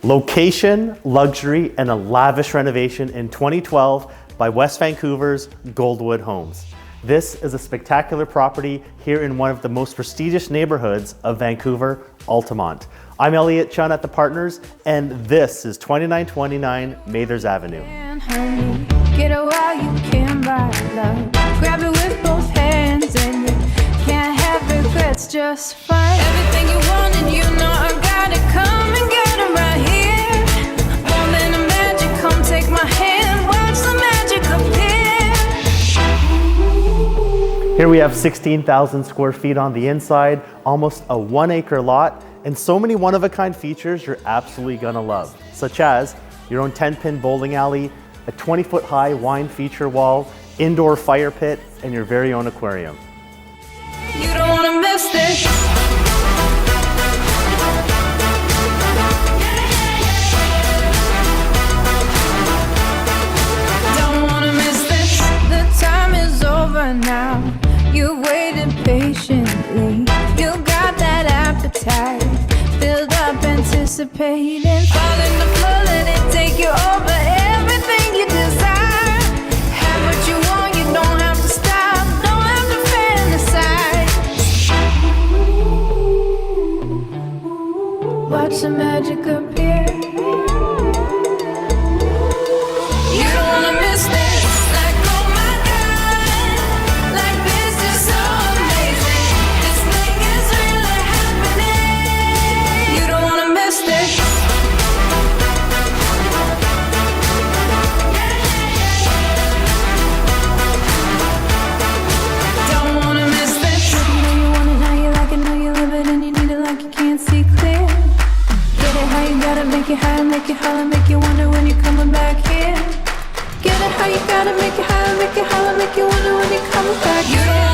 Location, luxury, and a lavish renovation in 2012 by West Vancouver's Goldwood Homes. This is a spectacular property here in one of the most prestigious neighborhoods of Vancouver, Altamont. I'm Elliot Chun at the Partners, and this is 2929 Mathers Avenue. Get a while you can buy love. Grab it with both hands and you can't have regrets, just fine. Everything you want and you know I gotta come and get them right here. More than a magic, come take my hand, watch the magic appear. Here we have 16,000 square feet on the inside, almost a 1 acre lot, and so many one-of-a-kind features you're absolutely gonna love, such as your own 10-pin bowling alley, a 20-foot high wine feature wall, indoor fire pit, and your very own aquarium. You don't wanna miss this. Don't wanna miss this. The time is over now. You waited patiently. You got that appetite, filled up, anticipating. Fall in the flow, let it take you over. Everything you desire. Have what you want, you don't have to stop, don't have to fantasize. Watch the magic appear. You don't wanna miss this. Like, oh my God, like this is so amazing. This thing is really happening. You don't wanna miss this. Don't wanna miss this. You know you want it, now you like it, know you love it, and you need it like you can't see clear. Get it how you gotta make it high, make it holler, make you wonder when you're coming back here. Get it how you gotta make it high, make it holler, make you wonder when you're coming back here.